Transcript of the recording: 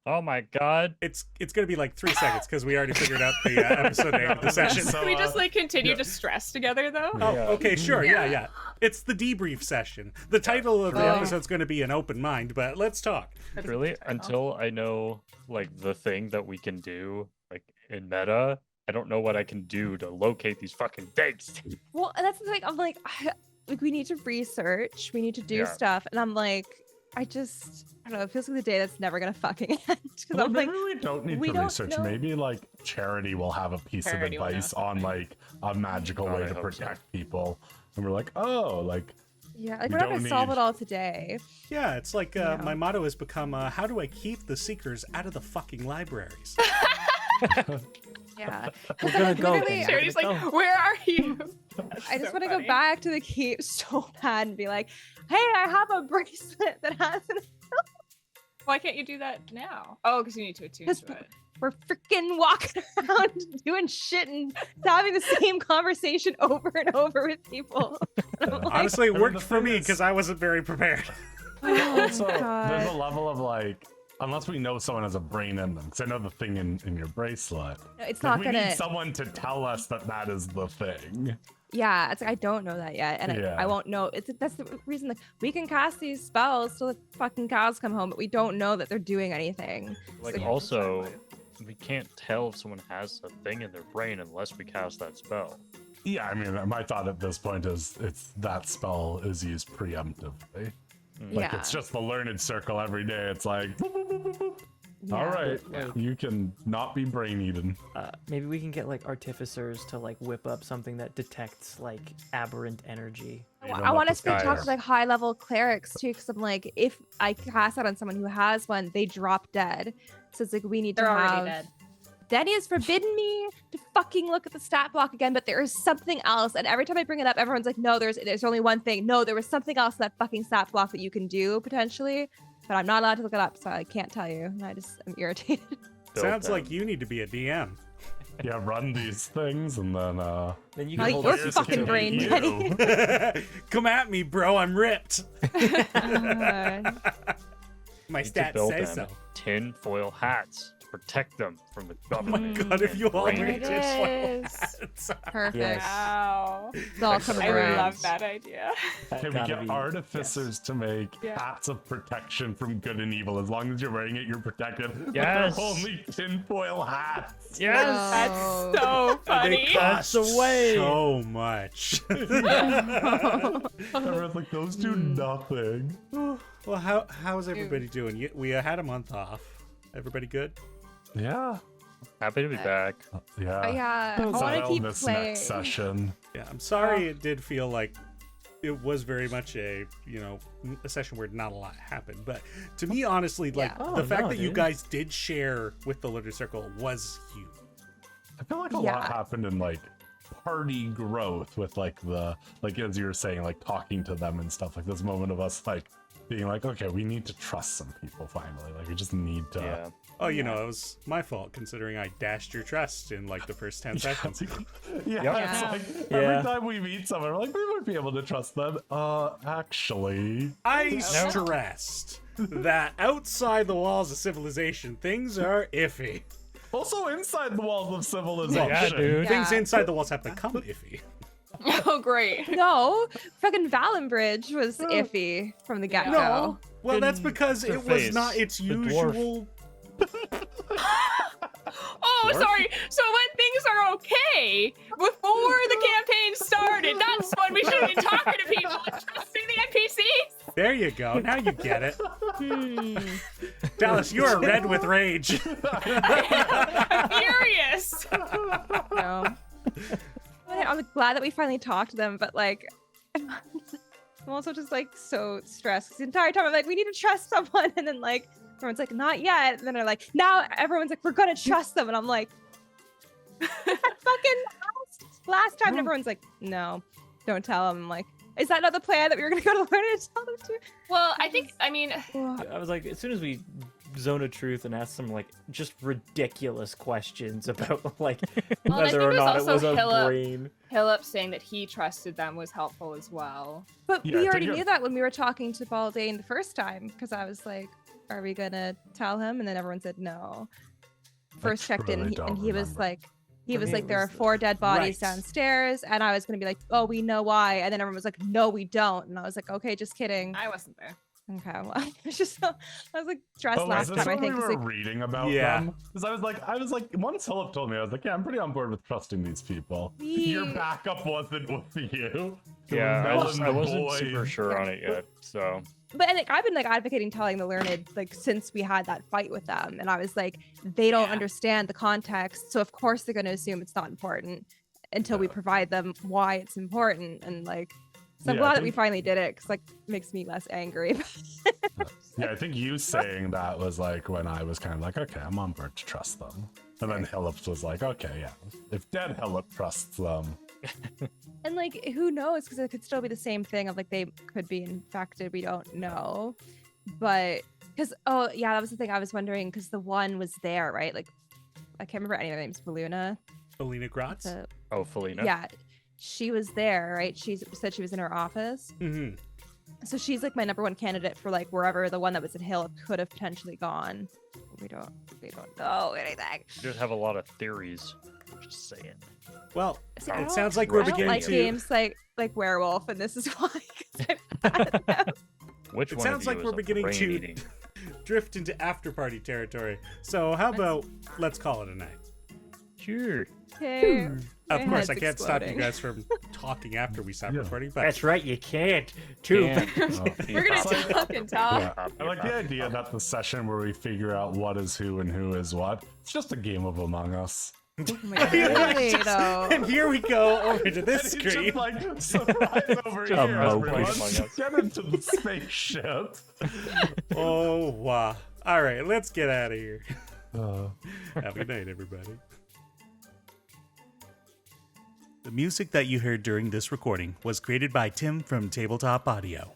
Oh my god. It's gonna be like 3 seconds because we already figured out the episode name of the session. So, Can we just like continue to stress together though? Oh, Yeah. okay, sure, Yeah. yeah. It's the debrief session. The title of the episode's going to be An Open Mind, but let's talk. Really? Until I know like the thing that we can do like in meta, I don't know what I can do to locate these fucking things. Well, that's the thing. I'm like, we need to research. We need to do Yeah. stuff. And I'm like, I don't know. It feels like the day that's never gonna fucking end. Because well, I'm like, maybe we don't need we to don't research. know. Maybe like Charity will have a piece Charity of will know advice on something. like a magical way I to hope so. protect people, and we're like, oh, like yeah, like we we're not don't gonna solve need- it all today. Yeah, it's like Yeah. my motto has become, how do I keep the seekers out of the fucking libraries? Yeah. We're gonna go. Literally, then. Charity's We're like, gonna go. where are you? I just So want to go funny. back to the cape so bad and be like, hey, I have a bracelet that has an. Why can't you do that now? Oh, because you need to attune Because to it. we're freaking walking around doing shit and having the same conversation over and over with people. And I'm like, Honestly, it And worked the for thing me is- because I wasn't very prepared. oh, also there's a God. level of like, unless we know someone has a brain in them, because I know the thing in your bracelet. No, it's Like, not we gonna. need someone to tell us that that is the thing. Yeah, it's like I don't know that yet, and Yeah. I won't know. That's the reason. Like we can cast these spells till the fucking cows come home, but we don't know that they're doing anything. Like Yeah. also, we can't tell if someone has a thing in their brain unless we cast that spell. Yeah, I mean, my thought at this point is it's that spell is used preemptively. Like Yeah. it's just the learned circle every day. It's like, boop, boop, boop, boop, boop. Yeah. All right, Yeah. you can not be brain eaten. Maybe we can get like artificers to like whip up something that detects like aberrant energy. You know I what want the us to sky talk is. to like high level clerics too, because I'm like, if I cast that on someone who has one, they drop dead. So it's like we need They're to already have. dead. Danny has forbidden me to fucking look at the stat block again, but there is something else. And every time I bring it up, everyone's like, no, there's only one thing. No, there was something else in that fucking stat block that you can do potentially, but I'm not allowed to look it up, so I can't tell you. And I'm irritated. Build Sounds them. like you need to be a DM. Yeah, run these things and then Then you Like, can hold your us players fucking can brain, hate Danny. you. Come at me, bro. I'm ripped. Uh, My Need to stats build say them so. tin foil hats to protect them from the government. God, if you all Brain there read it it, is. like, Perfect. Yes. Wow. It's all coming I around. love that idea. That Can we gotta get be- artificers to make Yeah. hats of protection from good and evil? As long as you're wearing it, you're protected. But Yes. they're only tinfoil hats. Yes. Oh. That's so they funny. cost That's the way. so much. Everyone's like, those do nothing. Well, how's everybody doing? We had a month off. Everybody good? Yeah. Happy to be back. Yeah. Yeah, I So want to keep this playing. next session. Yeah, I'm sorry it did feel like it was very much a session where not a lot happened. But to me, honestly, like Yeah. Oh, the fact no, that you dude. guys did share with the Learner Circle was huge. I feel like a Yeah. lot happened in like party growth with like the as you were saying, like talking to them and stuff, like this moment of us like being like, okay, we need to trust some people finally. Like we just need to Yeah. Oh, it was my fault considering I dashed your trust in like the first 10 seconds. yeah, Yeah. it's like Yeah. every time we meet someone, we're like, we might be able to trust them. Actually. I stressed that outside the walls of civilization, things are iffy. Also inside the walls of civilization. Yeah, dude. Things Yeah. inside the walls have become iffy. Oh, great. No, fucking Valenbridge was iffy from the get go. No. Well, that's Fucking because her it was face, not its the dwarf. usual. Oh, Dwarf? sorry. So when things are okay before the campaign started, that's when we should be talking to people and trusting the NPCs. There you go. Now you get it. Hmm. Dallas, you are red with rage. I'm furious. No. I'm glad that we finally talked to them, but like, I'm also just like so stressed. 'Cause the entire time I'm like, we need to trust someone, and then like everyone's like, not yet, and then they're like, now everyone's like, we're gonna trust them, and I'm like, fucking last time, and everyone's like, no, don't tell them. I'm like, is that not the plan that we were gonna go to learn and tell them to? Well, I mean, I was like, as soon as we zone of truth and ask some like just ridiculous questions about like Well, and I whether think or it was not it also was a Hilla- brain. Philip saying that he trusted them was helpful as well. But Yeah, we I already think knew that when we were talking to Baldane the first time, because I was like, are we gonna tell him? And then everyone said no. First checked in, truly and don't he was remember. like, For me, it there are was 4 dead bodies Right. downstairs, and I was gonna be like, oh, we know why, and then everyone was like, no, we don't, and I was like, okay, just kidding. I wasn't there. Okay, well, it's just I was like stressed Oh, last is this time. I when think we 'cause, were like, reading about Yeah. them? Because I was like, once Philip told me, I was like, yeah, I'm pretty on board with trusting these people. Your We- backup wasn't with you. It Yeah, was Mel I and the wasn't super boys. sure on it yet. So but and, like, I've been like advocating telling the learned like since we had that fight with them, and I was like, they don't Yeah. understand the context, so of course they're going to assume it's not important until we Yeah. provide them why it's important, and like, so I'm Yeah, I glad that we think- finally did it because like makes me less angry. Yeah, I think you saying that was like when I was kind of like, okay, I'm on board to trust them. And then Phillips was like, okay, yeah, if dead Philip trusts them. And like, who knows? Because it could still be the same thing of like they could be infected. We don't know. But because oh yeah, that was the thing I was wondering because the one was there, right? Like I can't remember any of their names. Beluna. Alina Gratz. The, oh, Felina. yeah, she was there, right? She said she was in her office. Mm-hmm. So she's like my number one candidate for like wherever the one that was at Hill could have potentially gone. We don't know anything. You did have a lot of theories. Just saying. Well, See, I it don't- sounds like I we're don't beginning like to. games like Werewolf, and this is why. 'cause I'm bad at them. Which It one sounds of like you we're is a beginning to- brain-eating? drift into after party territory. So how about let's call it a night? Sure. Okay. Of My course, head's I can't stop you exploding. guys from talking after we stop Yeah. recording, but That's right, you can't. Too Can't bad. We're gonna It's like- talk and talk. Yeah, I like the idea that the session where we figure out what is who and who is what, it's just a game of Among Us. Oh my God, really, though. and here we go over to this It's screen. just like, surprise over Just here, a everyone. Among Us. Get into the spaceship. Oh wow! All right, let's get out of here. Uh. Have a good night, everybody. The music that you heard during this recording was created by Tim from Tabletop Audio.